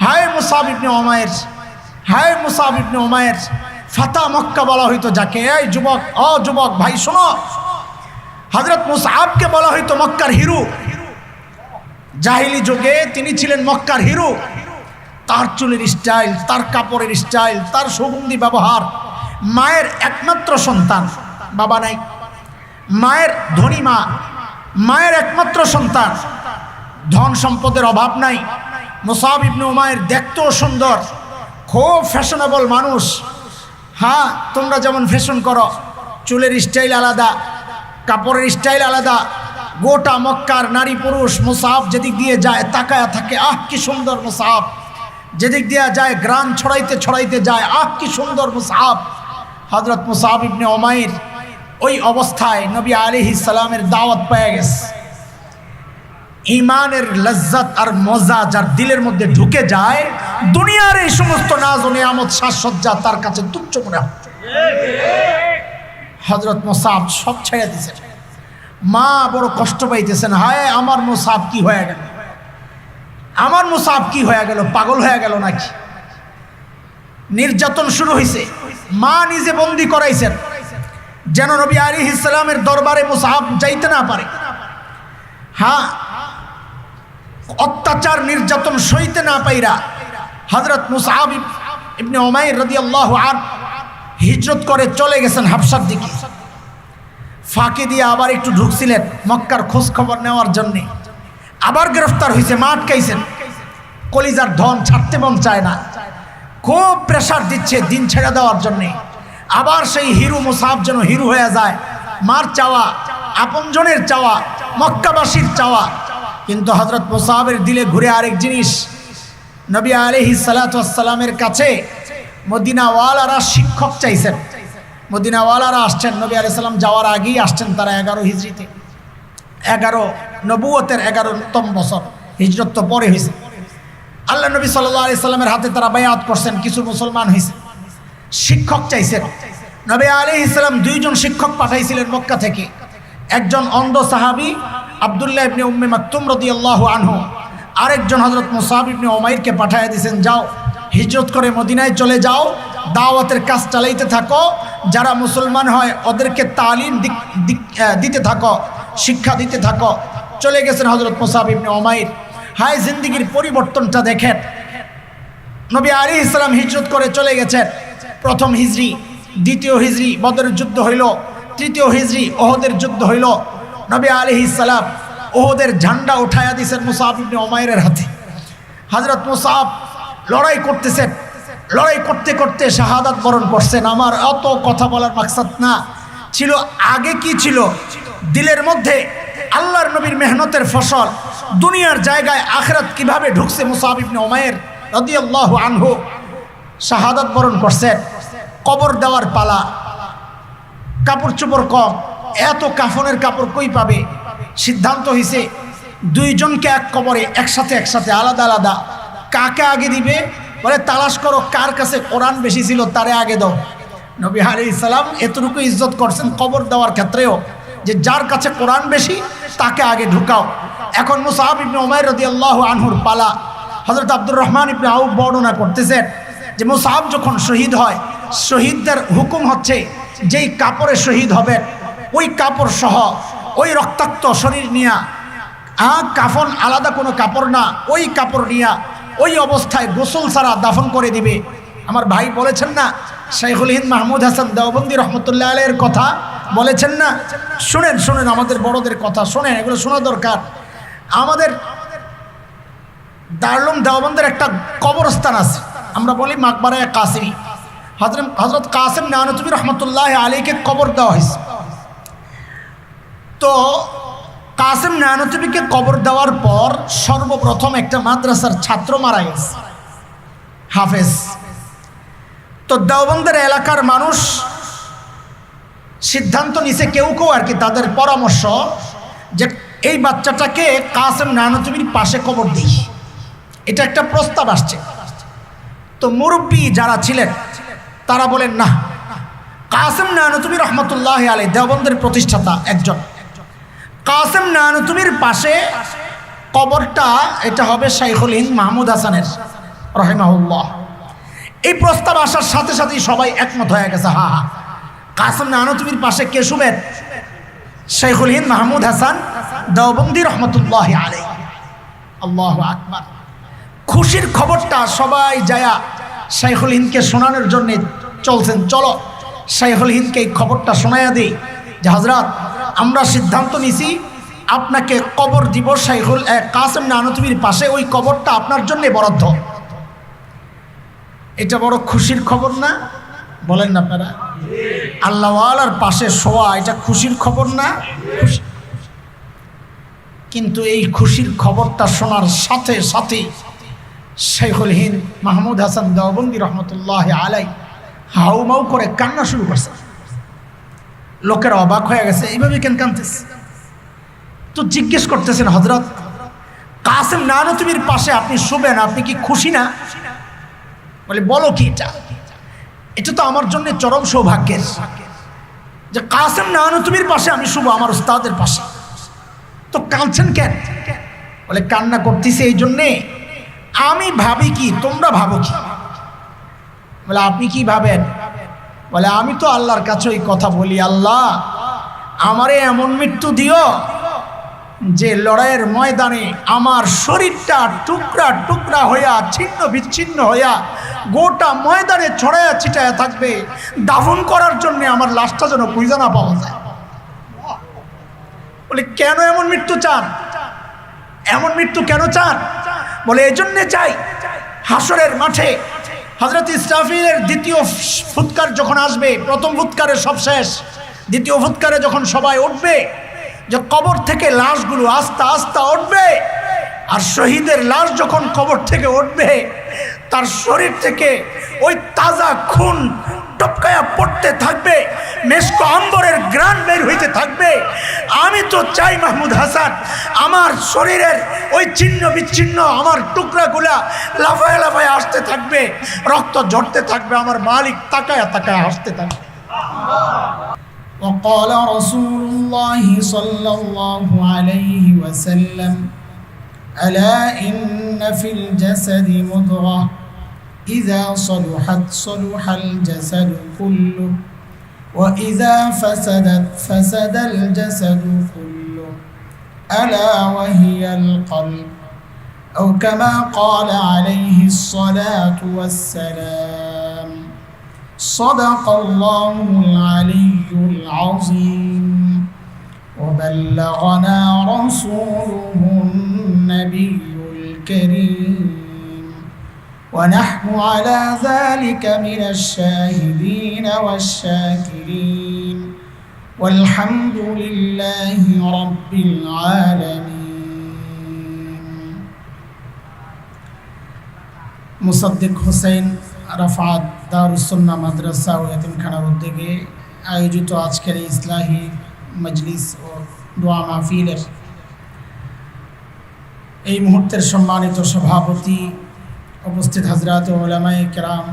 হায় মুসাব ইবনে উমাইর, হায় মুসাব ইবনে উমাইর। ফাতা মক্কা বলা হইতো যাকে। এই যুবক, যুবক ভাই শোনো, হযরত মুসআবকে বলা হইতো মক্কার হিরো। জাহিলি যুগে তিনি ছিলেন মক্কার হিরো। তার চুলের স্টাইল, তার কাপড়ের স্টাইল, তার সুগন্ধি ব্যবহার। মায়ের একমাত্র সন্তান, বাবা নাই, মায়ের ধনী মা, মায়ের একমাত্র সন্তান, ধন সম্পদের অভাব নাই। মুসাব ইবনে উমাইর দেখতেও সুন্দর, খুব ফ্যাশনেবল মানুষ। হ্যাঁ, তোমরা যেমন ফ্যাশন করো, চুলের স্টাইল আলাদা, কাপড়ের স্টাইল আলাদা। গোটা মক্কার নারী পুরুষ মুসাব যেদিক দিয়ে যায় তাকায়া থাকে, আহ কি সুন্দর মুসাব। যেদিক দিয়ে যায় গ্রাম ছড়াইতে ছড়াইতে যায়, আহ কি সুন্দর মুসাব। হযরত মুসাব ইবনে উমাইর ওই অবস্থায় নবী আলাইহিস সালামের দাওয়াত পেয়ে গেছে। ঈমানের লজ্জত আর মজা যার দিলের মধ্যে ঢুকে যায়, দুনিয়ার এই সমস্ত নাজ ও নিয়ামত সাজসজ্জা তার কাছে তুচ্ছ মনে হয়। হযরত মুসাব সব ছেড়ে দিয়েছেন। মা বড় কষ্ট পাইতেছেন, হায় আমার মুসাব কি হয়ে গেল, আমার মুসাব কি হয়ে গেল, পাগল হয়ে গেল নাকি। নির্যাতন শুরু হয়েছে। মা নিজে বন্দি করাইছেন যেন নবী আলাইহিস সালামের দরবারে মুসাব যাইতে না পারে। হ্যাঁ, অত্যাচার নির্যাতন সইতে না পাইরা হযরত মুসআব ইবনে উমাইর রাদিয়াল্লাহু আনহু হিজরত করে চলে গেছেন হাবশার দিকে। ফাঁকি দিয়ে আবার একটু ঢুকছিলেন মক্কার খোঁজ খবর নেওয়ার জন্যে। আবার গ্রেফতার হয়েছে, মা আটকাইছেন। কলিজার ধন ছাড়তে মন চায় না, খুব প্রেশার দিচ্ছে দিন ছেড়ে দেওয়ার জন্যে। আবার সেই হিরো মুসাব যেন হিরো হয়ে যায়, মার চাওয়া, আপনজনের চাওয়া, মক্কাবাসীর চাওয়া। কিন্তু হযরত মুসাবের দিলে ঘুরে আরেক জিনিস। নবী আলাইহিস সালাতু ওয়াস সালামের কাছে মদিনাওয়ালারা শিক্ষক চাইছেন। মদিনাওয়ালারা আসছেন, নবী আলাইহিস সালাম যাওয়ার আগেই আসছেন তারা 11 হিজরিতে। 11 নবুয়তের 11তম বছর, হিজরত তো পরে হয়েছে। আল্লাহ নবী সাল্লাল্লাহু আলাইহি সাল্লামের হাতে তারা বায়াত করছেন, কিছু মুসলমান হয়েছে। শিক্ষক চাইছেন। নবী আলাইহিস সালাম 2 জন শিক্ষক পাঠাইছিলেন মক্কা থেকে। একজন অন্ধ সাহাবী আব্দুল্লাহ ইবনে উম্মে মাকতুম রাদিয়াল্লাহু আনহু, আরেকজন হযরত মুসাব ইবনে উমাইরকে পাঠিয়ে দিয়েছেন, যাও হিজরত করে মদিনায় চলে যাও, দাওয়াতের কাজ চালাইতে থাকো, যারা মুসলমান হয় ওদেরকে তালিম দিতে থাকো, শিক্ষা দিতে থাকো। চলে গেছেন হযরত মুসাব ইবনে উমাইর। হায় জিন্দেগির পরিবর্তনটা দেখেন। নবী আলাইহিস সালাম হিজরত করে চলে গেছেন। প্রথম হিজরি, দ্বিতীয় হিজরি বদরের যুদ্ধ হইল, তৃতীয় হিজরি ওহদের যুদ্ধ হইল। নবী আলাইহিস সালাম ওহদের ঝান্ডা উঠায়া দিয়েছেন মুসাব ইবনে উমাইরের হাতে। হযরত মুসাব লড়াই করতেছেন, লড়াই করতে করতে শাহাদাত বরণ করছেন। আমার অত কথা বলার মাকসাদ না ছিল, আগে কি ছিল দিলের মধ্যে আল্লাহর নবীর মেহনতের ফসল দুনিয়ার জায়গায় আখিরাত কিভাবে ঢুকছে। মুসাব ইবনে উমাইর রাদিয়াল্লাহু আনহু শাহাদাত বরণ করছেন। কবর দেওয়ার পালা, কাপড় চোপড় কম, এত কাফনের কাপড় কই পাবে। সিদ্ধান্ত হয়েছে 2 জনকে এক কবরে একসাথে আলাদা আলাদা। কাকে আগে দিবে বলে তালাশ করো, কার কাছে কোরআন বেশি ছিল তারে আগে দাও। নবী আলাইহিস সালাম এতটুকু ইজ্জত করছেন কবর দেওয়ার ক্ষেত্রেও, যে যার কাছে কোরআন বেশি তাকে আগে ঢুকাও। এখন মুসাব ইবনে উমাইর রাদিয়াল্লাহু আনহুর পালা। হযরত আব্দুর রহমান ইবনে আউফ বর্ণনা করতেছেন যে মুসাব যখন শহীদ হয়, শহীদদের হুকুম হচ্ছে যেই কাপড়ে শহীদ হবেন ওই কাপড় সহ, ওই রক্তাক্ত শরীর নিয়া, কাফন আলাদা কোনো কাপড় না, ওই কাপড় নিয়া ওই অবস্থায় গোসল ছাড়া দাফন করে দিবে। আমার ভাই বলেছেন না, শাইখুল হিন্দ মাহমুদ হাসান দেওবন্দি রহমতুল্লাহ আলাইহির কথা বলেছেন না। শুনেন শুনেন, আমাদের বড়দের কথা শুনেন, এগুলো শোনা দরকার। আমাদের দারুল উলুম দেওবন্দের একটা কবরস্থান আছে, আমরা বলি মাকবারায়ে কাসিমি। হযরত কাসিম নানতুবী রহমতুল্লাহ আলাইহিকে কবর দেওয়া হয়েছে। তো কাসিম নানতুবীকে কবর দেওয়ার পর সর্বপ্রথম একটা মাদ্রাসার ছাত্র মারা গেছে, হাফেজ। তো দেওবন্দের এলাকার মানুষ সিদ্ধান্ত নিছে, কেউ আর কি তাদের পরামর্শ, যে এই বাচ্চাটাকে কাসিম নানতুবীর পাশে কবর দিই, এটা একটা প্রস্তাব আসছে। তো মুরব্বী যারা ছিলেন তারা বলেন না, কাসিম নানতুবী রহমতুল্লাহ আলাইহি দেওবন্দের প্রতিষ্ঠাতা একজন, কাসিম নানতুবীর পাশে কবরটা এটা হবে শাইখুল হিন্দ মাহমুদ হাসানের রাহিমাহুল্লাহ। এই প্রস্তাব আসার সাথে সাথেই সবাই একমত হয়ে গেছে, হা হা, কাসেম নানতুবির পাশে কে শুবেন? শাইখুল হিন্দ মাহমুদ হাসান দেওবন্দি রহমতুল্লাহি আলাইহি। আল্লাহু আকবার। খুশির খবরটা সবাই যায়া শাইখুল হিন্দকে শোনানোর জন্য চলছেন। চলো শাইখুল হিন্দকে এই খবরটা শোনায়া দিই যে হযরত, আমরা সিদ্ধান্ত নিছি আপনাকে কবর দিব শাইখুল কাসেম নানতুবির পাশে, ওই কবরটা আপনার জন্য বরাদ্দ। এটা বড় খুশির খবর না? বলেন না আপনারা? আল্লাহওয়ালার পাশে শোয়া এটা খুশির খবর না? কিন্তু এই খুশির খবরটা শোনার সাথে সাথে শাইখুল হিন্দ মাহমুদ হাসান দেওবন্দি রহমতুল্লাহি আলাইহি হাউমাউ করে কান্না শুরু করছে। লোকেরা অবাক হয়ে গেছে, এইভাবে কেন কাঁদতেছে? তো জিজ্ঞেস করতেছেন, হযরত, কাসেম নানতুবির পাশে আপনি শুবেন, আপনি কি খুশি না? বলে, বলো কি এটা? এটা তো আমার জন্য চরম সৌভাগ্যের যে কাসেম নানতুবির পাশে আমি শুভ, আমার উস্তাদের পাশে। তো কাঁদছেন কেন? বলে, কান্না করতেছে এই জন্যে আমি ভাবি কি তোমরা ভাবো কি। বলে, আপনি কি ভাবেন? বলে, আমি তো আল্লাহর কাছে ওই কথা বলি, আল্লাহ আমারে এমন মৃত্যু দিও যে লড়াইয়ের ময়দানে আমার শরীরটা টুকরা টুকরা হইয়া ছিন্ন বিচ্ছিন্ন হইয়া গোটা ময়দানে ছড়াইয়া ছিটাইয়া থাকবে, দাফন করার জন্য আমার লাশটা যেন খুঁজে না পাওয়া যায়। বলে, কেন এমন মৃত্যু চান? এমন মৃত্যু কেন চান? বলে, এই জন্যে চাই হাসরের মাঠে হযরত ইসরাফিলের দ্বিতীয় ফুৎকার যখন আসবে, প্রথম ফুৎকারের সব শেষ, দ্বিতীয় ফুৎকারে যখন সবাই উঠবে, যে কবর থেকে লাশগুলো আস্তে আস্তে উঠবে, আর শহীদের লাশ যখন কবর থেকে উঠবে তার শরীর থেকে ওই তাজা খুন টপকায়া পড়তে থাকবে, মেশক আম্বরের গ্রান বের হইতে থাকবে। আমি তো চাই মাহমুদ হাসান আমার শরীরের ওই ছিন্ন বিচ্ছিন্ন আমার টুকরাগুলা লাফায় লাফায় আসতে থাকবে, রক্ত ঝরতে থাকবে, আমার মালিক তাকায়া তাকায়া হাসতে থাকবে। وقال رسول الله صلى الله عليه وسلم ألا إن في الجسد مضغة إذا صلحت صلح الجسد كله وإذا فسدت فسد الجسد كله ألا وهي القلب أو كما قال عليه الصلاة والسلام صدق الله العلي العظيم وبلغنا رسوله النبي الكريم ونحن على ذلك من الشاهدين والشاكرين والحمد لله رب العالمين মুসাদ্দিক হোসেন রাফাত দারুসুন্নাহ মাদ্রাসা ও ইয়াতিমখানার উদ্যোগে আয়োজিত আজকের ইসলাহি মজলিস ও দোয়া মাহফিলের এই মুহূর্তের সম্মানিত সভাপতি, উপস্থিত হযরত উলামায়ে কেরাম,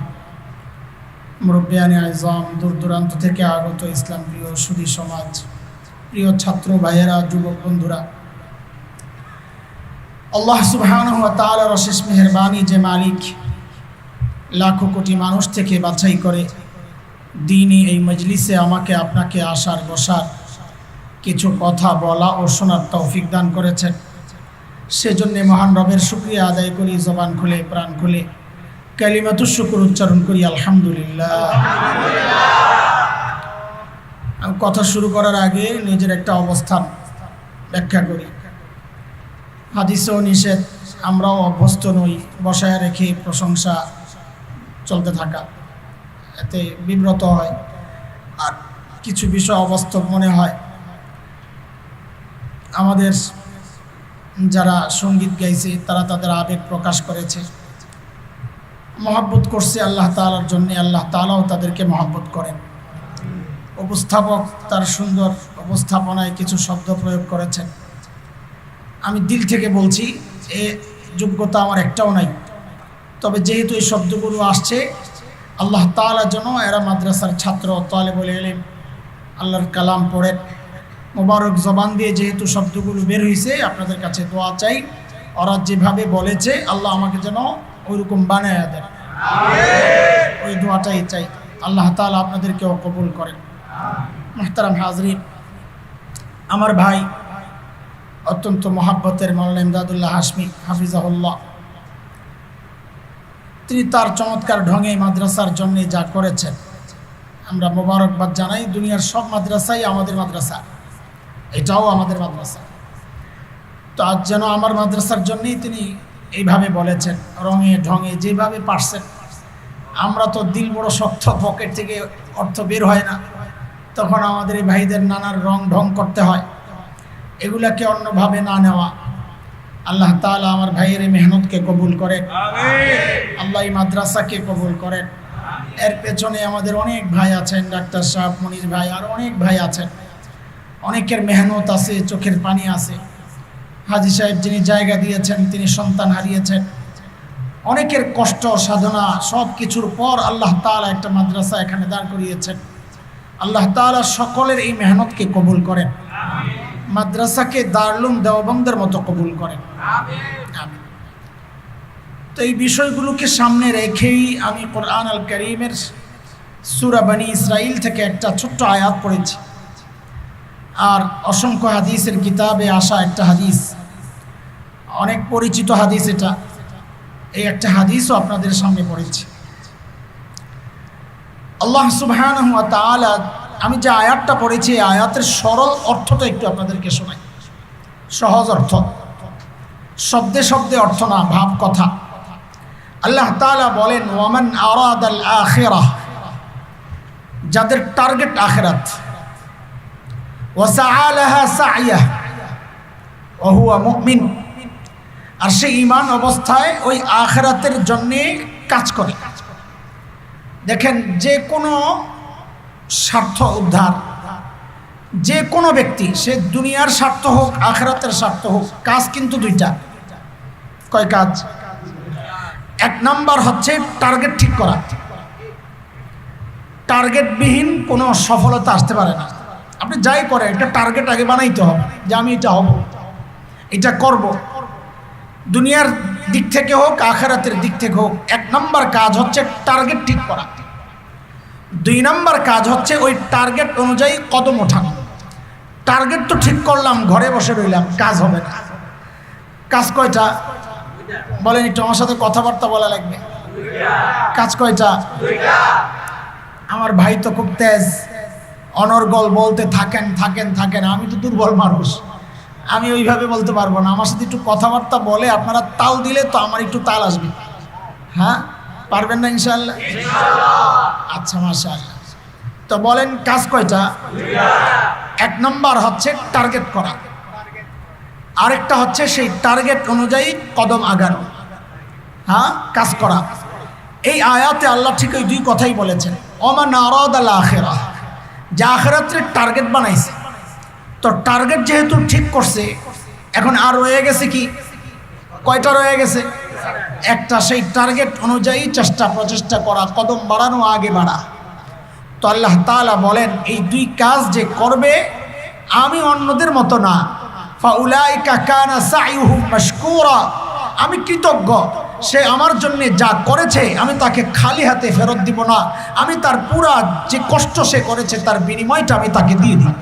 মুরব্বিয়ানে আযম, দূর দূরান্ত থেকে আগত ইসলাম প্রিয় সুধী সমাজ, প্রিয় ছাত্র ভাইয়েরা, যুবক বন্ধুরা, আল্লাহ সুবহানাহু ওয়া তাআলার অশেষ মেহেরবানি যে মালিক লাখো কোটি মানুষ থেকে বাছাই করে দিনই এই মজলিসে আমাকে আপনাকে আসার বসার কিছু কথা বলা ও শোনার তৌফিক দান করেছেন, সেজন্য মহান রবের শুকরিয়া আদায় করি, জবান খুলে প্রাণ খুলে কালিমাতুশ শুকর উচ্চারণ করি আলহামদুলিল্লাহ। আমি কথা শুরু করার আগে নিজের একটা অবস্থান ব্যাখ্যা করি। হাদিসে নিষেধ, আমরাও অভ্যস্ত নই বসায় রেখে প্রশংসা চলতে থাকা, এতে বিব্রত হয় আর কিছু বিষয় অবাস্তব মনে হয়। আমাদের যারা সঙ্গীত গাইছে তারা তাদের আবেগ প্রকাশ করেছে, মহব্বত করছে আল্লাহ তাআলার জন্য, আল্লাহ তাআলাও তাদেরকে মহব্বত করেন। উপস্থাপক তার সুন্দর উপস্থাপনায় কিছু শব্দ প্রয়োগ করেছেন, আমি দিল থেকে বলছি এ যোগ্যতা আমার একটাও নাই, তবে যেহেতু এই শব্দগুলো আসছে আল্লাহ তাআলার জন্য, এরা মাদ্রাসার ছাত্র, তালেবুল ইলম, আল্লাহর কালাম পড়েন, মোবারক জবান দিয়ে যেহেতু শব্দগুলো বের হয়েছে, আপনাদের কাছে দোয়া চাই ওরা যেভাবে বলেছে আল্লাহ আমাকে যেন ওইরকম বানায় দেন, ওই দোয়াটাই চাই। আল্লাহ তাআলা আপনাদেরকেও কবুল করেন। মুহতারাম হাজরিন, আমার ভাই অত্যন্ত মহাব্বতের মাওলানা ইমদাদুল্লাহ হাশমি হাফিজাহুল্লাহ, তিনি তার চমৎকার ঢঙে মাদ্রাসার জন্য যা করেছেন আমরা মোবারকবাদ জানাই। দুনিয়ার সব মাদ্রাসাই আমাদের মাদ্রাসা, এটাও আমাদের মাদ্রাসা। তো আজ যেন আমার মাদ্রাসার জন্যই তিনি এইভাবে বলেছেন, রঙে ঢঙে যেভাবে পারছেন। আমরা তো দিল বড় শক্ত, পকেট থেকে অর্থ বের হয় না, তখন আমাদের এই ভাইদের নানার রং ঢং করতে হয়। এগুলাকে অন্যভাবে না নেওয়া। আল্লাহ তাআলা আমার ভাইয়ের এই মেহনতকে কবুল করেন, আল্লাহ এই মাদ্রাসাকে কবুল করেন। এর পেছনে আমাদের অনেক ভাই আছেন, ডাক্তার সাহেব, মনির ভাই, আর অনেক ভাই আছেন। অনেকের মেহনত আছে, চোখের পানি আছে। হাজী সাহেব যিনি জায়গা দিয়েছেন, তিনি সন্তান হারিয়েছেন। অনেকের কষ্ট সাধনা সব কিছুর পর আল্লাহ তাআলা একটা মাদ্রাসা এখানে দাঁড় করিয়েছেন। আল্লাহ তাআলা সকলের এই মেহনতকে কবুল করেন, মাদ্রাসাকে দারুল দেওবন্দের মতো কবুল করেন। আমিন। তো এই বিষয়গুলোকে সামনে রেখেই আমি কোরআন আল কারীমের সূরা বনী ইসরাইল থেকে একটা ছোট্ট আয়াত পড়েছি, আর অসংখ্য হাদিসের কিতাবে আসা একটা হাদিস, অনেক পরিচিত হাদিস এটা। এই একটা হাদিসও আপনাদের সামনে পড়েছি। আল্লাহ সুবহানাহু ওয়া তাআলা, আমি যে আয়াতটা পড়েছি এই আয়াতের সরল অর্থটা একটু আপনাদেরকে শোনাই। সহজ অর্থ, শব্দে শব্দে অর্থ না, ভাব কথা। আল্লাহ তাআলা বলেন, ওয়ামান আরাদাল আখিরাহ, যাদের টার্গেট আখিরাত, ওয়া সাআ লাহা সা'য়াহ ওয়া হুয়া মুমিন, আর সে ঈমান অবস্থায় ওই আখিরাতের জন্যে কাজ করে। দেখেন, যে কোনো স্বার্থ উদ্ধার, যে কোনো ব্যক্তি, সে দুনিয়ার স্বার্থ হোক আখিরাতের স্বার্থ হোক, কাজ কিন্তু দুইটা। কয় কাজ? এক নাম্বার হচ্ছে টার্গেট ঠিক করা। টার্গেটবিহীন কোনো সফলতা আসতে পারে না। আপনি যাই করেন, একটা টার্গেট আগে বানাইতে হবে যে আমি এটা হব, এটা করব। দুনিয়ার দিক থেকে হোক আখিরাতের দিক থেকে হোক, এক নাম্বার কাজ হচ্ছে টার্গেট ঠিক করা। দুই নাম্বার কাজ হচ্ছে ওই টার্গেট অনুযায়ী কদম ওঠানো। টার্গেট তো ঠিক করলাম, ঘরে বসে রইলাম, কাজ হবে না। কাজ কয়টা বলেন একটু, আমার সাথে কথাবার্তা বলা লাগবে। কাজ কয়টা? আমার ভাই তো খুব তেজ, অনর্গল বলতে থাকেন থাকেন থাকেন। আমি তো দুর্বল মানুষ, আমি ওইভাবে বলতে পারবো না। আমার সাথে একটু কথাবার্তা বলে আপনারা তাল দিলে তো আমার একটু তাল আসবে। হ্যাঁ, পারবেন না ইনশাআল্লাহ? আচ্ছা, মাশাআল্লাহ। তো বলেন কাজ কয়টা? এক নম্বর হচ্ছে টার্গেট করা, আরেকটা হচ্ছে সেই টার্গেট অনুযায়ী কদম আগানো। হ্যাঁ, কাজ করা। এই আয়াতে আল্লাহ ঠিক ওই দুই কথাই বলেছেন। ওমান আরাদাল আখিরাহ, যে আখিরাতের টার্গেট বানাইছে, তো টার্গেট যেহেতু ঠিক করছে, এখন আর রয়ে গেছে কি? কয়টা রয়ে গেছে? একটা। সেই টার্গেট অনুযায়ী চেষ্টা প্রচেষ্টা করা, কদম বাড়ানো, আগে বাড়া। তো আল্লাহ তাআলা বলেন, এই দুই কাজ যে করবে, আমি অন্যদের মতো না। ফাউলাইকা কানা সাইয়ুহুম মাশকুরা, আমি কৃতজ্ঞ। সে আমার জন্য যা করেছে আমি তাকে খালি হাতে ফেরত দিব না। আমি তার পুরা যে কষ্ট সে করেছে তার বিনিময়টা আমি তাকে দিয়ে দিই।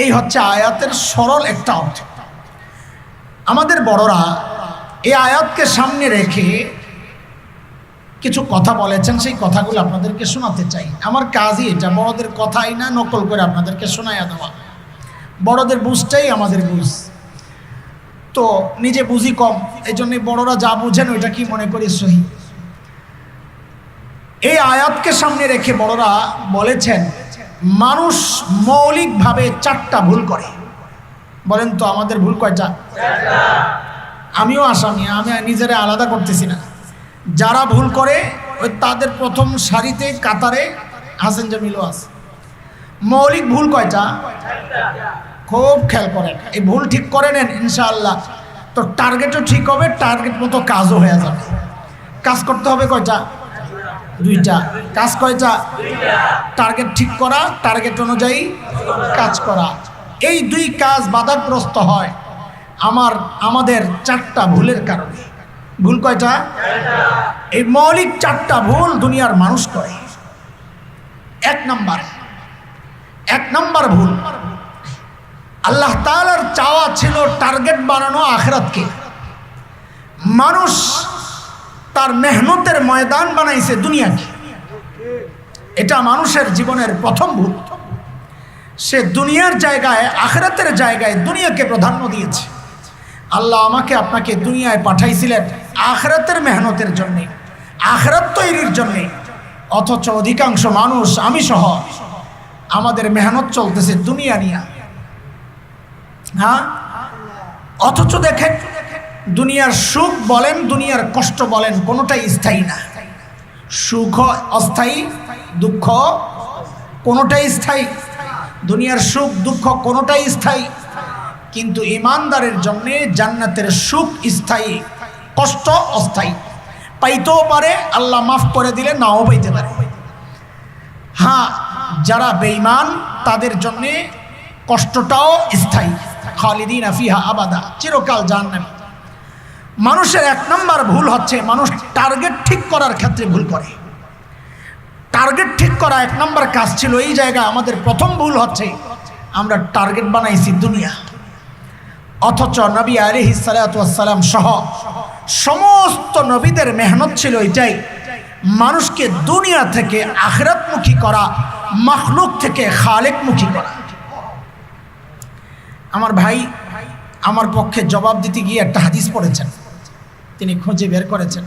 এই হচ্ছে আয়াতের সরল একটা অর্থ। আমাদের বড়রা এই আয়াতকে সামনে রেখে কিছু কথা বলেছেন, সেই কথাগুলো আপনাদেরকে শোনাতে চাই। আমার কাজই এটা, বড়দের কথাই না নকল করে আপনাদেরকে শোনাইয়া দেওয়া। বড়দের বুঝটাই আমাদের বুঝ, তো নিজে বুঝি কম, এই জন্যই বড়রা যা বুঝেন ওইটা কি মনে করি সহি। এই আয়াতকে সামনে রেখে বড়রা বলেছেন, মানুষ মৌলিকভাবে চারটা ভুল করে। বলেন তো আমাদের ভুল কয়টা? আমিও আসামি, আমি নিজেরা আলাদা করতেছি না। যারা ভুল করে ওই তাদের প্রথম সারিতে কাতারে হাসান জামিলও আছে। মৌলিক ভুল কয়টা? খুব খেয়াল করেন, এই ভুল ঠিক করে নেন ইনশাআল্লাহ, তো টার্গেটও ঠিক হবে, টার্গেট মতো কাজও হয়ে যাবে। কাজ করতে হবে কয়টা? দুইটা। কাজ কয়টা? টার্গেট ঠিক করা, টার্গেট অনুযায়ী কাজ করা। এই দুই কাজ বাধাগ্রস্ত হয় আমাদের চারটা ভুলের কারণে। ভুল কয়টা? এই মৌলিক 4টা ভুল দুনিয়ার মানুষ করে। এক নাম্বার ভুল, আল্লাহ তাআলার চাওয়া ছিল টার্গেট বানানো আখিরাতকে। মানুষ তার মেহনতের ময়দান বানাইছে দুনিয়াকে। এটা মানুষের জীবনের প্রথম ভুল। সে দুনিয়ার জায়গায়, আখিরাতের জায়গায় দুনিয়াকে প্রাধান্য দিয়েছে। আল্লাহ আমাকে আপনাকে দুনিয়ায় পাঠাইছিলেন আখিরাতের মেহনতের জন্যে, আখিরাত তৈরির জন্যে, অথচ অধিকাংশ মানুষ, আমি সহ, আমাদের মেহনত চলতেছে দুনিয়া নিয়ে। হ্যাঁ, অথচ দেখেন দুনিয়ার সুখ বলেন, দুনিয়ার কষ্ট বলেন, কোনোটাই স্থায়ী না। সুখ অস্থায়ী, দুঃখ কোনোটাই স্থায়ী। দুনিয়ার সুখ দুঃখ কোনোটাই স্থায়ী, কিন্তু ইমানদারের জন্য জান্নাতের সুখ স্থায়ী, কষ্ট অস্থায়ী। পাইতেও পারে, আল্লাহ মাফ করে দিলে নাও পাইতে পারে। হ্যাঁ, যারা বেঈমান তাদের জন্য কষ্টটাও স্থায়ী, খালিদিনা ফিহা আবাদা, চিরকাল জাহান্নামী। মানুষের 1 নম্বর ভুল হচ্ছে মানুষ টার্গেট ঠিক করার ক্ষেত্রে ভুল করে। টার্গেট ঠিক করা 1 নম্বর কাজ ছিল। এই জায়গায় আমাদের প্রথম ভুল হচ্ছে আমরা টার্গেট বানাইছি দুনিয়া। অথচ নবী আলাইহিস সালাতু ওয়াস সালাম সহ সমস্ত নবীদের মেহনত ছিল এটাই, মানুষকে দুনিয়া থেকে আখিরাতমুখী করা, মাখলুক থেকে খালেকমুখী করা। আমার ভাই আমার পক্ষে জবাব দিতে গিয়ে একটা হাদিস পড়েছেন, তিনি খুঁজে বের করেছেন।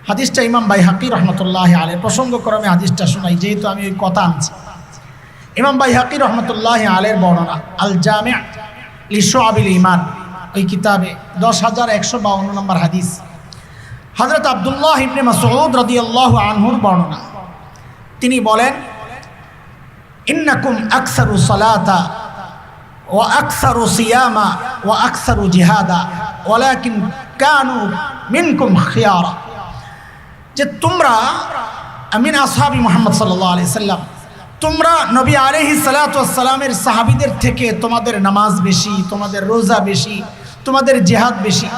হাদিসটা ইমাম বাইহাকি রহমতুল্লাহ আলাইহি, প্রসঙ্গক্রমে হাদিসটা শোনাই যেহেতু আমি ওই কথা আনছি। ইমাম বাইহাকি রহমতুল্লাহ আলাইহির বর্ণনা, আল জামি' লিশুআবিল ঈমান, ওই কিতাবে 10,152 নম্বর হাদিস। হযরত আব্দুল্লাহ ইবনে মাসউদ রাদিয়াল্লাহু আনহুর বর্ণনা, তিনি বলেন, ইন্নাকুম আকসারু সালাতা ওয়া আকসারু সিয়ামা ওয়া আকসারু জিহাদা ওয়ালাকিন কানু মিনকুম খিয়ারা। যে তোমরা, আমিন আসহাবি মুহাম্মদ সাল্লাল্লাহু আলাইহি সাল্লাম, তোমরা নবী আলাইহিস সালাতু ওয়াস সালামের সাহাবীদের থেকে তোমাদের নামাজ বেশি, তোমাদের রোজা বেশি, তোমাদের জিহাদ বেশি।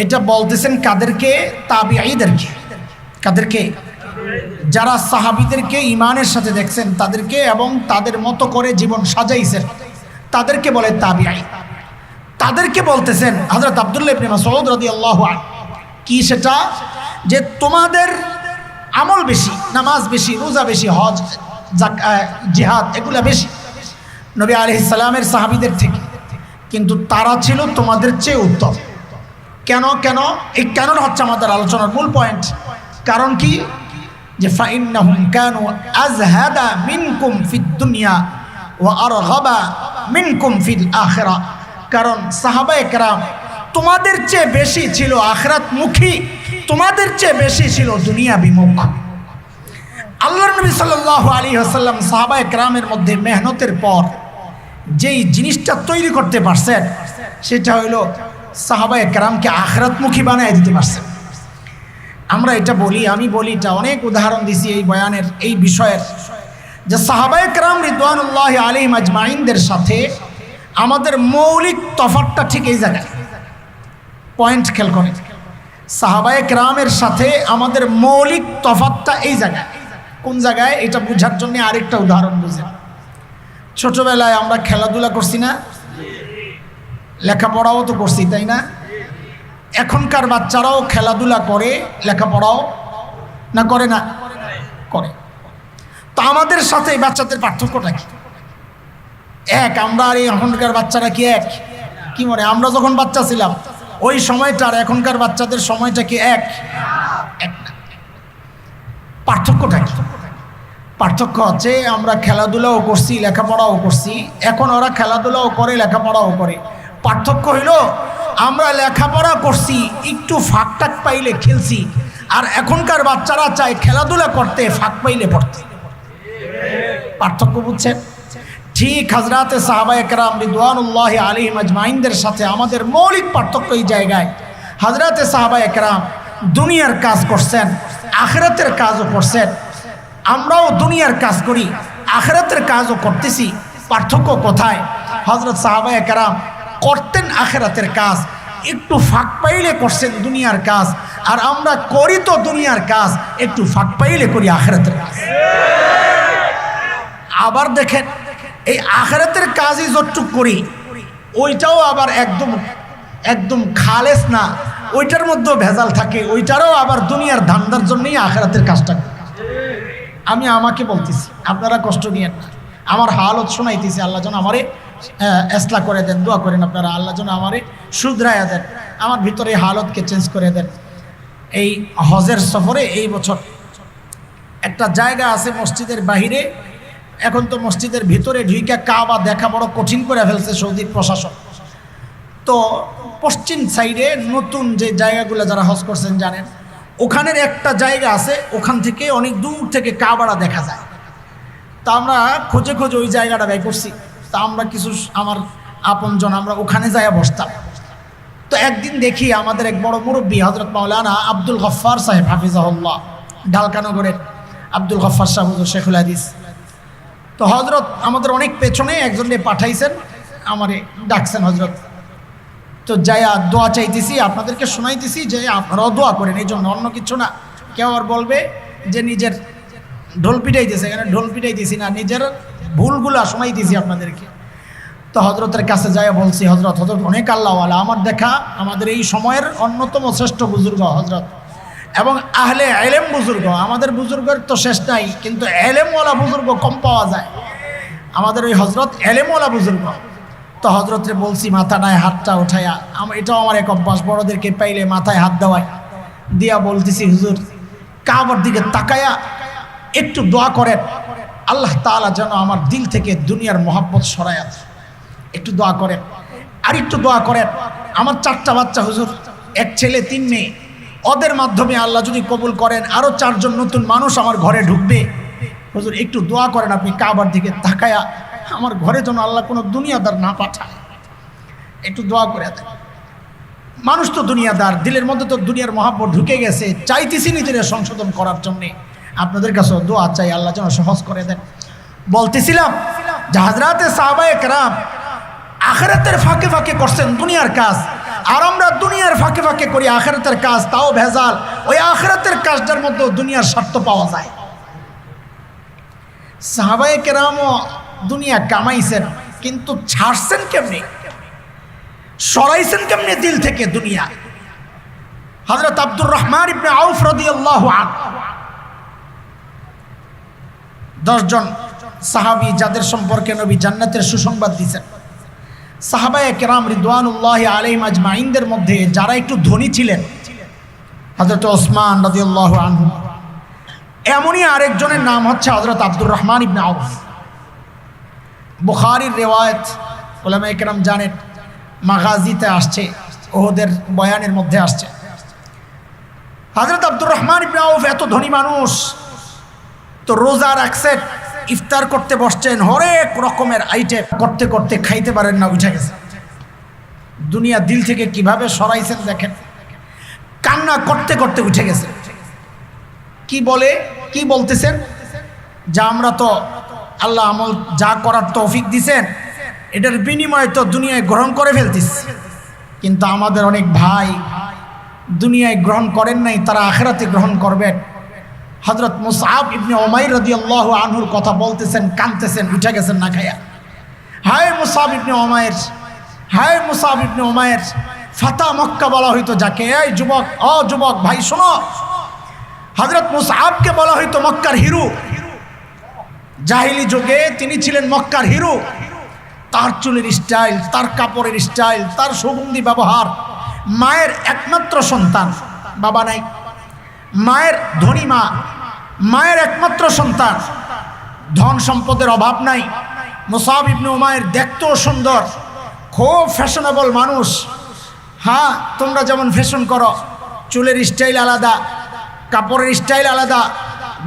এটা বলতেছেন কাদেরকে? তাবিঈদেরকে। কাদেরকে? যারা সাহাবীদেরকে ঈমানের সাথে দেখছেন তাদেরকে এবং তাদের মতো করে জীবন সাজাইছেন, তাদেরকে বলে তাবিঈ। তাদেরকে বলতেছেন হযরত আব্দুল্লাহ ইবনে মাসউদ রাদিয়াল্লাহু আনহু। কি সেটা? যে তোমাদের আমল বেশি, নামাজ বেশি, রোজা বেশি, হজ, জিহাদ এগুলা বেশি নবী আলাইহিস সালামের সাহাবীদের থেকে, কিন্তু তারা ছিল তোমাদের চেয়ে উত্তম। কেন? এই কেনটা হচ্ছে আমাদের আলোচনার মূল পয়েন্ট। কারণ কি? যে ফাইন্নাহুম কানু আযহাদা মিনকুম ফিদ দুনিয়া ওয়া আরগাবা মিনকুম ফিল আখিরাহ। কারণ সাহাবায়ে কেরাম তোমাদের চেয়ে বেশি ছিল আখিরাতমুখী, তোমাদের চেয়ে বেশি ছিল দুনিয়া বিমুখ। আল্লাহর নবী সাল্লাল্লাহু আলাইহি ওয়াসাল্লাম সাহাবায়ে কেরামের মধ্যে মেহনতের পর যেই জিনিসটা তৈরি করতে পারছেন সেটা হইল সাহাবায়ে কেরামকে আখিরাতমুখী বানায় দিতে পারছেন। আমরা এটা বলি, আমি বলি, এটা অনেক উদাহরণ দিছি এই বয়ানের, এই বিষয়ের, যে সাহাবায়ে কেরাম রিদওয়ানুল্লাহি আলাইহিম আজমাইনদের সাথে আমাদের মৌলিক তফাৎটা ঠিক এই জায়গায়। পয়েন্ট খেয়াল করেন, সাহাবায়ে কেরামের সাথে আমাদের মৌলিক তফাৎটা এই জায়গায়। কোন জায়গায়? এটা বোঝার জন্য আরেকটা উদাহরণ বুঝেন। ছোটবেলায় আমরা খেলাধুলা করছি না? লেখাপড়াও তো করছি, তাই না? এখনকার বাচ্চারাও খেলাধুলা করে, লেখাপড়াও না করে? না করে। তো আমাদের সাথে এই বাচ্চাদের পার্থক্যটা কি? এক, আমরা আর এই এখনকার বাচ্চারা কি এক? কি মনে, আমরা যখন বাচ্চা ছিলাম ওই সময়টা আর এখনকার বাচ্চাদের সময়টা কি এক? এক না। পার্থক্যটা কি? পার্থক্য হচ্ছে আমরা খেলাধুলাও করছি, লেখাপড়াও করছি। এখন ওরা খেলাধুলাও করে, লেখাপড়াও করে। পার্থক্য হইল আমরা লেখাপড়া করছি, একটু ফাঁক টাক পাইলে খেলছি, আর এখনকার বাচ্চারা চায় খেলাধুলা করতে, ফাঁক পাইলে পড়তে। পার্থক্য বুঝছেন? ঠিক হযরতে সাহাবায়ে কেরাম রিদওয়ানুল্লাহি আলাইহিম আজমাইনদের সাথে আমাদের মৌলিক পার্থক্য এই জায়গায়। হযরতে সাহাবায়ে কেরাম দুনিয়ার কাজ করছেন, আখিরাতের কাজও করছেন। আমরাও দুনিয়ার কাজ করি, আখিরাতের কাজও করতেছি। পার্থক্য কোথায়? হযরত সাহাবায়ে কেরাম করতেন আখিরাতের কাজ, একটু ফাঁক পাইলে করছেন দুনিয়ার কাজ, আর আমরা করি তো দুনিয়ার কাজ, একটু ফাঁক পাইলে করি আখিরাতের কাজ। আবার দেখেন এই আখিরাতের কাজই যতটুক করি ওইটাও আবার একদম খালেস না, ওইটার মধ্যেও ভেজাল থাকে, ওইটারও আবার দুনিয়ার ধান্দার জন্যই আখিরাতের কাজটা করি। আমি আমাকে বলতেছি, আপনারা কষ্ট নিয়েন না, আমার হালত শোনাইতেছি। আল্লাহ যেন আমারে এসলা করে দেন, দোয়া করেন আপনারা, আল্লাহ যেন আমারে শুধরায়া দেন, আমার ভিতরে হালতকে চেঞ্জ করে দেন। এই হজের সফরে এই বছর একটা জায়গা আছে মসজিদের বাহিরে, এখন তো মসজিদের ভিতরে ঢুইকা কাবা দেখা বড় কঠিন করে ফেলছে সৌদির প্রশাসন। তো পশ্চিম সাইডে নতুন যে জায়গাগুলো যারা হজ করছেন জানেন, ওখানের একটা জায়গা আছে, ওখান থেকে অনেক দূর থেকে কাবাটা দেখা যায়। তা আমরা খোঁজে খোঁজে ওই জায়গাটা ব্যয় করছি। তা আমরা কিছু আমার আপনজন আমরা ওখানে যাইয়া বসতাম। তো একদিন দেখি আমাদের এক বড় মুরব্বী হজরত মাওলানা আব্দুল গফফার সাহেব হাফিজাহুল্লাহ, ঢালকানগরের আব্দুল গফফার সাহেব হুজুর শেখুল হাদিস, তো হজরত আমাদের অনেক পেছনে একজনকে পাঠাইছেন, আমারে ডাকছেন হজরত। তো যাইয়া দোয়া চাইতেছি, আপনাদেরকে শোনাইতেছি যে আপনারাও দোয়া করেন, এই জন্য, অন্য কিছু না। কেউ আর বলবে যে নিজের ঢোল পিটাইতেছে, এখানে ঢোল পিটাইতেছি না, নিজের ভুলগুলা শোনাইতেছি আপনাদেরকে। তো হজরতের কাছে যাইয়া বলছি, হজরত অনেক আল্লাহওয়ালা, আমার দেখা আমাদের এই সময়ের অন্যতম শ্রেষ্ঠ বুজুর্গ হজরত, এবং আহলে এলেম বুজুর্গ। আমাদের বুজুর্গের তো শেষ নাই, কিন্তু এলেমওয়ালা বুজুর্গ কম পাওয়া যায়। আমাদের ওই হজরত এলেমওয়ালা বুজুর্গ। তো হজরতরে বলছি মাথা নাই হাতটা উঠাইয়া, এটাও আমার এক অভ্যাস, বড়দেরকে পাইলে মাথায় হাত দেওয়াই, দিয়া বলতেছি হুজুর কাবার দিকে তাকায়া একটু দোয়া করেন, আল্লাহ তাআলা যেন আমার দিল থেকে দুনিয়ার মহাব্বত সরায়া দেয়। একটু দোয়া করেন, আর একটু দোয়া করেন। আমার 4টা বাচ্চা হুজুর, 1 ছেলে 3 মেয়ে, ওদের মাধ্যমে আল্লাহ যদি কবুল করেন আরও 4 জন নতুন মানুষ আমার ঘরে ঢুকবে। হুজুর একটু দোয়া করেন আপনি কাবার দিকে তাকায়া, আমার ঘরে যেন আল্লাহ কোনো দুনিয়াদার না পাঠায়, একটু দোয়া করে দেন। মানুষ তো দুনিয়াদার, দিলের মধ্যে তো দুনিয়ার মহাব্বত ঢুকে গেছে, চাইতেছি নিজেদের সংশোধন করার জন্যে। আপনাদের কাছেও দোয়া চাই, আল্লাহ যেন সহজ করে দেন। বলতেছিলাম যে হযরতে সাহাবায়ে কেরাম আখিরাতের ফাঁকে ফাঁকে করছেন দুনিয়ার কাজ, আর আমরা দুনিয়ার ফাঁকে ফাঁকে করি আখিরাতের কাজ, তাও ভেজাল। ওই আখিরাতের কাজটার মধ্যে দুনিয়ার স্বার্থ পাওয়া যায়। সাহাবায়ে কেরামও দুনিয়া কামাইছেন, কিন্তু ছাড়ছেন কেমনে, সরাইছেন কেমনে দিল থেকে দুনিয়া। হযরত আব্দুর রহমান ইবনে আউফ রাদিয়াল্লাহু আনহু, 10 জন সাহাবী যাদের সম্পর্কে নবী জান্নাতের সুসংবাদ দিয়েছেন। সাহাবায়ে কেরাম রিদওয়ানুল্লাহি আলাইহিম আজমাইনদের মধ্যে যারা একটু ধনী ছিলেন, হযরত ওসমান রাদিয়াল্লাহু আনহু, এমনই আরেকজনের নাম হচ্ছে হযরত আব্দুর রহমান ইবনে আউফ। বুখারীর রিওয়ায়াত, উলামায়ে কেরাম জানেন, মাগাজিতে আসছে, ওহদের বয়ানের মধ্যে আসছে। হযরত আব্দুর রহমান ইবনে আউফ এত ধনী মানুষ, তো রোজা রাখছেন, ইফতার করতে বসছেন, হরেক রকমের আইটেম করতে করতে খাইতে পারেন না, উঠে গেছে। দুনিয়া দিল থেকে কিভাবে সরাইছেন দেখেন, কান্না করতে করতে উঠে গেছে। কি বলতেছেন যে আমরা তো আল্লাহ আমল যা করার তৌফিক দিছেন, এটার বিনিময়ে তো দুনিয়ায় গ্রহণ করে ফেলতেছি, কিন্তু আমাদের অনেক ভাই দুনিয়ায় গ্রহণ করেন নাই, তারা আখিরাতে গ্রহণ করবেন। হযরত মুসআব ইবনে উমাইর রাদিয়াল্লাহু আনহুর কথা বলতেছেন, কাঁদতেছেন, উঠে গেছেন না খায়া। হায় মুসআব ইবনে উমাইর, হায় মুসআব ইবনে উমাইর, ফাতা মক্কা বলা হইতো যাকে। এই যুবক, যুবক ভাই শোনো, হযরত মুসআবকে বলা হইতো মক্কার হিরো। জাহিলি যুগে তিনি ছিলেন মক্কার হিরো। তার চুলের স্টাইল, তার কাপড়ের স্টাইল, তার সুগন্ধি ব্যবহার। মায়ের একমাত্র সন্তান, বাবা নাই, মায়ের ধনী মা, মায়ের একমাত্র সন্তান, ধন সম্পদের অভাব নাই। মুসআব ইবনে উমাইর দেখতেও সুন্দর, খুব ফ্যাশনেবল মানুষ। হ্যাঁ, তোমরা যেমন ফ্যাশন করো, চুলের স্টাইল আলাদা, কাপড়ের স্টাইল আলাদা।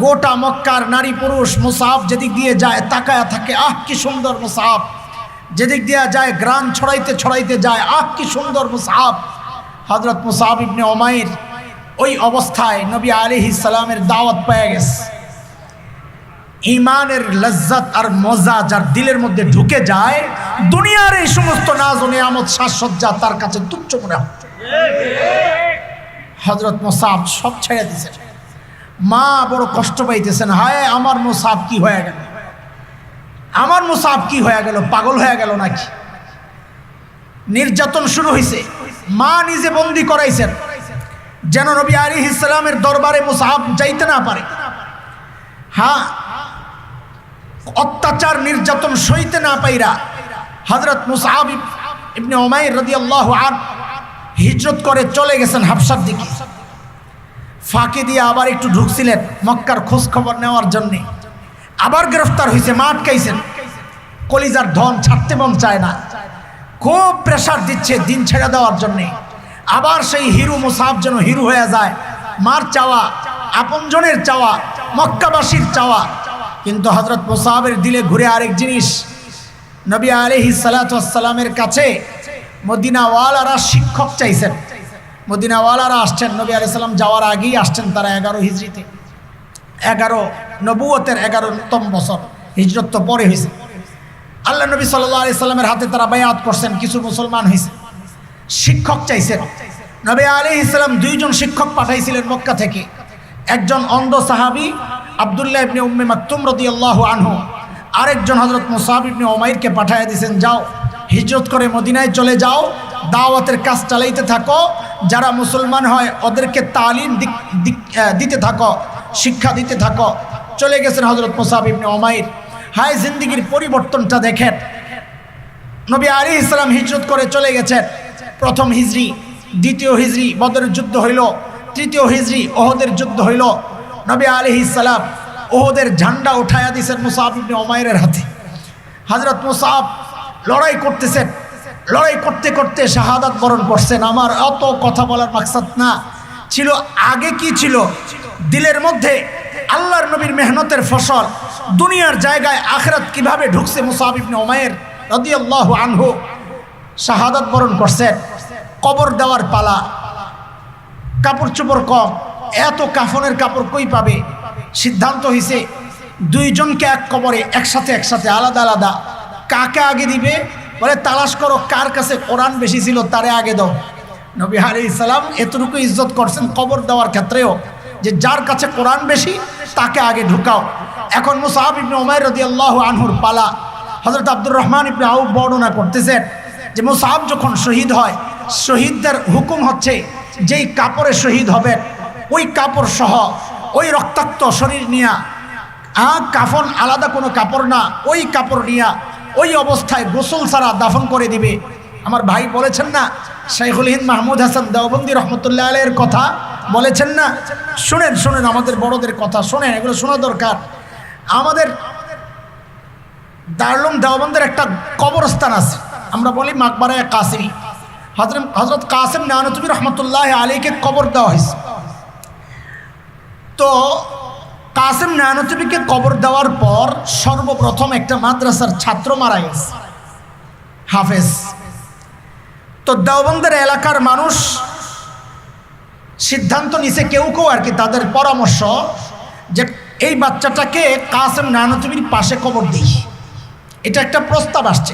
গোটা মক্কার নারী পুরুষ মুসআব যেদিক দিয়ে যায় তাকায়া থাকে, আহ কি সুন্দর মুসআব। যেদিক দিয়ে যায় গ্রান ছড়াইতে ছড়াইতে যায়, আহ কি সুন্দর মুসআব। হযরত মুসআব ইবনে উমাইর ওই অবস্থায় নবী আলাইহিস সালামের দাওয়াত পেয়ে গেছে। ইমানের লজ্জত আর মজা যার দিলের মধ্যে ঢুকে যায়, দুনিয়ার এই সমস্ত নাজ ও নিয়ামত সাজসজ্জা তার কাছে তুচ্ছ মনে হয়। হযরত মুসআব সব ছেড়ে দিয়েছেন। মা বড় কষ্ট পাইতেছেন, হায় আমার মুসআব কি হয়ে গেল, আমার মুসআব কি হয়ে গেল, পাগল হয়ে গেল নাকি। নির্যাতন শুরু হয়েছে, মা নিজে বন্দি করাইছেন যেন নবী আলাইহিস সালামের দরবারে মুসআব যাইতে না পারে। হ্যাঁ, অত্যাচার নির্যাতন সইতে না পাইরা হযরত মুসআব ইবনে উমাইর রাদিয়াল্লাহু আনহু হিজরত করে চলে গেছেন হাবশার দিকে। ফাঁকি দিয়ে আবার একটু ঢুকছিলেন মক্কার খোঁজ খবর নেওয়ার জন্য। আবার গ্রেফতার হয়েছে, মা আটকাইছেন। কলিজার ধন ছাড়তে মন চায় না, খুব প্রেসার দিচ্ছে দিন ছেড়ে দেওয়ার জন্যে। আবার সেই হিরু মুসআব যেন হিরু হয়ে যায়, মার চাওয়া, আপনজনের চাওয়া, মক্কাবাসীর চাওয়া। কিন্তু হযরত মুসআবের দিলে ঘুরে আরেক জিনিস। নবী আলাইহিস সালাতু ওয়াস সালামের কাছে মদিনাওয়ালারা শিক্ষক চাইছেন। মদিনাওয়ালারা আসছেন, নবী আলাইহিস সালাম যাওয়ার আগেই আসছেন তারা 11 হিজরিতে। 11 নবুয়তের 11তম বছর, হিজরত তো পরে হয়েছে। আল্লাহ নবী সাল্লাল্লাহু আলাইহি সাল্লামের হাতে তারা বায়াত করছেন, কিছু মুসলমান হয়েছে। শিক্ষক চাইছেন। নবী আলাইহিস সালাম 2 জন শিক্ষক পাঠাইছিলেন মক্কা থেকে। একজন অন্ধ সাহাবী আব্দুল্লাহ ইবনে উম্মে মাকতুম রাদিয়াল্লাহু আনহু, আরেকজন হযরত মুসআব ইবনে উমাইরকে পাঠিয়ে দিয়েছেন, যাও হিজরত করে মদিনায় চলে যাও, দাওয়াতের কাজ চালাইতে থাকো, যারা মুসলমান হয় ওদেরকে তালিম দিতে থাকো, শিক্ষা দিতে থাকো। চলে গেছেন হযরত মুসআব ইবনে উমাইর। হায় জিন্দেগির পরিবর্তনটা দেখেন। নবী আলাইহিস সালাম হিজরত করে চলে গেছেন। প্রথম হিজরি, দ্বিতীয় হিজরি বদরের যুদ্ধ হইল, তৃতীয় হিজরি ওহদের যুদ্ধ হইল। নবী আলাইহিস সালাম ওহদের ঝান্ডা উঠায়া দিয়েছেন মুসআব ইবনে উমাইরের হাতে। হযরত মুসআব লড়াই করতেছেন, লড়াই করতে করতে শাহাদাত বরণ করছেন। আমার অত কথা বলার মাকসাদ না ছিল, আগে কি ছিল দিলের মধ্যে, আল্লাহর নবীর মেহনতের ফসল, দুনিয়ার জায়গায় আখিরাত কিভাবে ঢুকছে। মুসআব ইবনে উমাইর রাদিয়াল্লাহু আনহু শাহাদাত বরণ করছেন। কবর দেওয়ার পালা, কাপড় চোপড় কম, এত কাফনের কাপড় কই পাবে। সিদ্ধান্ত হয়েছে 2 জনকে এক কবরে একসাথে আলাদা আলাদা। কাকে আগে দিবে বলে তালাশ করো, কার কাছে কোরআন বেশি ছিল তারে আগে দাও। নবী আলাইহিস সালাম এতটুকু ইজ্জত করছেন কবর দেওয়ার ক্ষেত্রেও, যে যার কাছে কোরআন বেশি তাকে আগে ঢুকাও। এখন মুসআব ইবনে উমাইর রাদিয়াল্লাহু আনহুর পালা। হযরত আব্দুর রহমান ইবনে আউফ বর্ণনা করতেছেন যে মুসআব যখন শহীদ হয়, শহীদদের হুকুম হচ্ছে যেই কাপড়ে শহীদ হবেন ওই কাপড় সহ, ওই রক্তাক্ত শরীর নিয়া, কাফন আলাদা কোনো কাপড় না, ওই কাপড় নিয়া ওই অবস্থায় গোসল ছাড়া দাফন করে দিবে। আমার ভাই বলেছেন না, শাইখুল হিন্দ মাহমুদ হাসান দেওবন্দি রহমতুল্লাহ আলাইহির কথা বলেছেন না। শুনেন শুনেন, আমাদের বড়দের কথা শুনেন, এগুলো শোনা দরকার। আমাদের দারুল দেওবন্দের একটা কবরস্থান আছে, আমরা বলি মাকবারায়ে কাসিমি। হযরত কাসিম নানতুবি রহমতুল্লাহ আলাইহিকে কবর দেওয়া হয়েছে। তো কাসিম নানতুবিকে কবর দেওয়ার পর সর্বপ্রথম একটা মাদ্রাসার ছাত্র মারা গেছে, হাফেজ। তো দেওবন্দের এলাকার মানুষ সিদ্ধান্ত নিছে, কেউ কেউ আর কি, তাদের পরামর্শ যে এই বাচ্চাটাকে কাসিম নানতুবির পাশে কবর দিই, এটা একটা প্রস্তাব আসছে।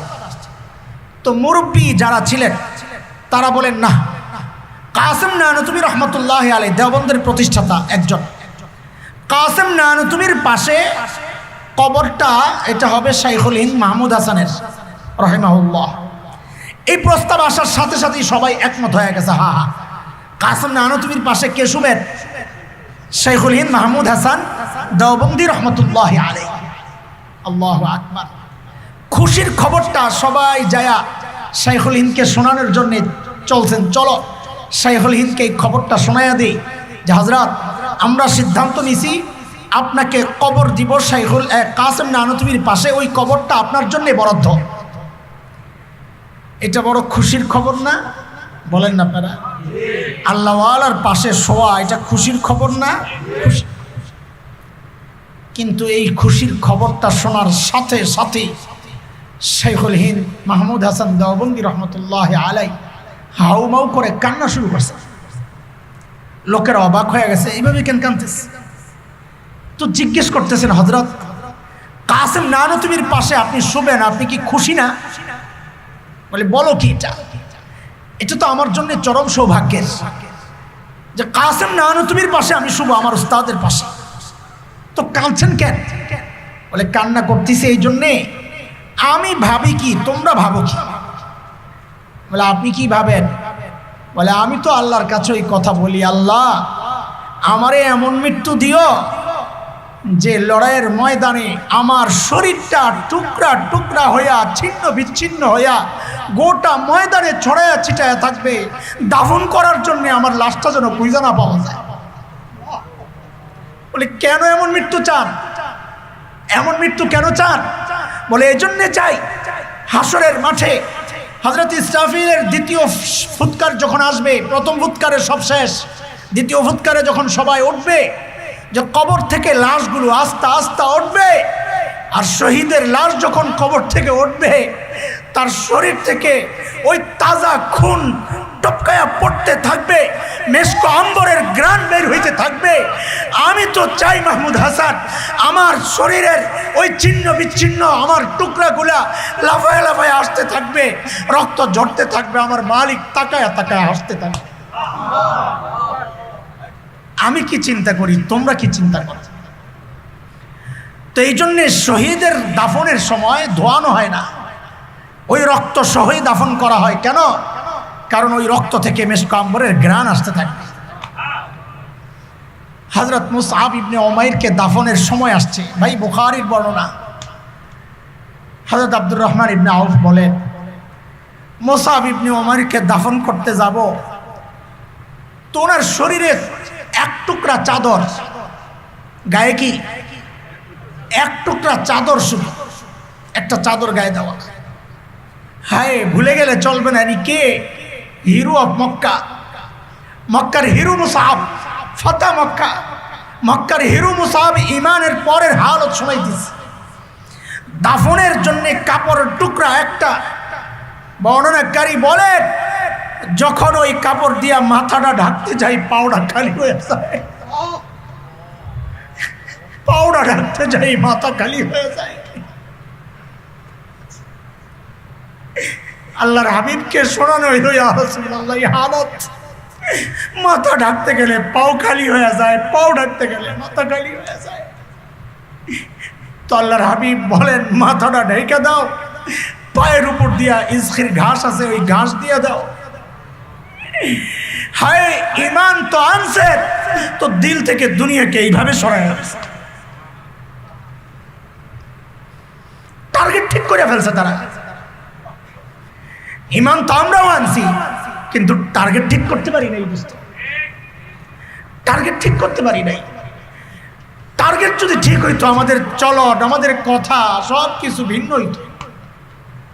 তো মুরব্বী যারা ছিলেন তারা বলেন না, কাসিম নানতুবি রহমতুল্লাহ আলাইহি দেওবন্দের প্রতিষ্ঠাতা একজন, কাসিম নানতুবির পাশে কবরটা এটা হবে শাইখুল হিন্দ মাহমুদ হাসানের রাহিমাহুল্লাহ। এই প্রস্তাব আসার সাথে সাথেই সবাই একমত হয়ে গেছে, হা হা কাসিম নানতুবির পাশে কে শুবেন? শাইখুল হিন্দ মাহমুদ হাসান দেওবন্দি রহমতুল্লাহ আলাইহি। আল্লাহু আকবার। খুশির খবরটা সবাই যায়া শাইখুল হিন্দকে শোনানোর জন্য চলছেন। চলো শাইখুল হিন্দকে এই খবরটা শোনায়া দিই যে হযরত আমরা সিদ্ধান্ত নিছি আপনাকে কবর দিব কাসিম নানতুবির পাশে, ওই কবরটা আপনার জন্য বরাদ্দ। এটা বড় খুশির খবর না? বলেন না আপনারা? আল্লাহওয়ালার পাশে শোয়া এটা খুশির খবর না? কিন্তু এই খুশির খবরটা শোনার সাথে সাথে শাইখুল হিন্দ মাহমুদ হাসান দেওবন্দি রহমতুল্লাহ আলাইহি হাউমাউ করে কান্না শুরু করছে। লোকেরা অবাক হয়ে গেছে, এইভাবে কেন কাঁদতেছে? তো জিজ্ঞেস করতেছেন, হযরত কাসিম নানতুবির পাশে আপনি শুবেন, আপনি কি খুশি না? বলে বলো কি এটা? এটা তো আমার জন্য চরম সৌভাগ্যের যে কাসেম নানুতুবির পাশে আমি শুভ, আমার উস্তাদের পাশে। তো কাঁদছেন কেন? বলে কান্না করতেছে এই জন্যে আমি ভাবি কি তোমরা ভাবো কি। বলে আপনি কি ভাবেন? বলে আমি তো আল্লাহর কাছে ওই কথা বলি, আল্লাহ আমারে এমন মৃত্যু দিও যে লড়াইয়ের ময়দানে আমার শরীরটা টুকরা টুকরা হইয়া ছিন্ন বিচ্ছিন্ন হইয়া গোটা ময়দানে ছড়াইয়া ছিটাইয়া থাকবে, দাফন করার জন্য আমার লাশটা যেন খুঁজে না পাওয়া যায়। বলে কেন এমন মৃত্যু চান? এমন মৃত্যু কেন চান? বলে এই জন্যে চাই, হাসরের মাঠে হযরত ইসরাফিলের দ্বিতীয় ফুৎকার যখন আসবে, প্রথম ফুৎকারের সব শেষ, দ্বিতীয় ফুৎকারে যখন সবাই উঠবে, যে কবর থেকে লাশগুলো আস্তে আস্তে উঠবে, আর শহীদের লাশ যখন কবর থেকে উঠবে তার শরীর থেকে ওই তাজা খুন টপকায়া পড়তে থাকবে, মেশকো আম্বরের গ্রান বের হইতে থাকবে। আমি তো চাই মাহমুদ হাসান আমার শরীরের ওই ছিন্ন বিচ্ছিন্ন আমার টুকরাগুলা লাফায় লাফায় আসতে থাকবে, রক্ত ঝরতে থাকবে, আমার মালিক তাকায়া তাকায়া হাসতে থাকবে। আমি কি চিন্তা করি, তোমরা কি চিন্তা করো? তো এই জন্যে শহীদের দাফনের সময় ধোয়ানো হয় না, ওই রক্ত সহই দাফন করা হয়। কেন? কারণ ওই রক্ত থেকে মেশকো আম্বরের ঘ্রাণ আসতে থাকবে। হযরত মুসআব ইবনে উমাইরকে দাফনের সময় আসছে, ভাই বুখারীর বর্ণনা। হযরত আব্দুর রহমান ইবনে আউফ বলেন, মুসআব ইবনে উমাইরকে দাফন করতে যাব, তো ওনার শরীরে এক টুকরা চাদর, গায়ে কি এক টুকরা চাদর, শুধু একটা চাদর গায়ে দেওয়া। হায়, ভুলে গেলে চলবে না, ইনি কে? হিরো অফ মক্কা, মক্কার হিরো মুসআব, ফাতা মক্কা, মক্কার হিরো মুসআব ইমানের পরের হালত শোনাইতেছে। দাফনের জন্য কাপড়ের টুকরা একটা, বর্ণনাকারী বলেন যখন ওই কাপড় দিয়া মাথাটা ঢাকতে যাই পাউডার খালি হয়ে যায়, পাউডার ঢাকতে যাই মাথা খালি হয়ে যায়। আল্লাহর হাবিবকে শোনানো হইল, ইয়া রাসূলুল্লাহ এই হালত, মাথা ঢাকতে গেলে পাও খালি হয়ে যায়, পাও ঢাকতে গেলে মাথা খালি হয়ে যায়। তো আল্লাহর হাবিব বলেন মাথাটা ঢেকে দাও, পায়ের উপর দিয়া ইসখির ঘাস আছে ওই ঘাস দিয়ে দাও। হায়, ইমান তো আনছে, তো দিল থেকে দুনিয়াকে এইভাবে সরায় রাখছে। টার্গেট ঠিক করে ফেলছে তারা। ইমান তো আমরাও আনছি, কিন্তু টার্গেট ঠিক করতে পারি নাই। বুঝতে, টার্গেট ঠিক করতে পারি নাই। টার্গেট যদি ঠিক হইতো আমাদের চলন, আমাদের কথা সব কিছু ভিন্ন হইতো।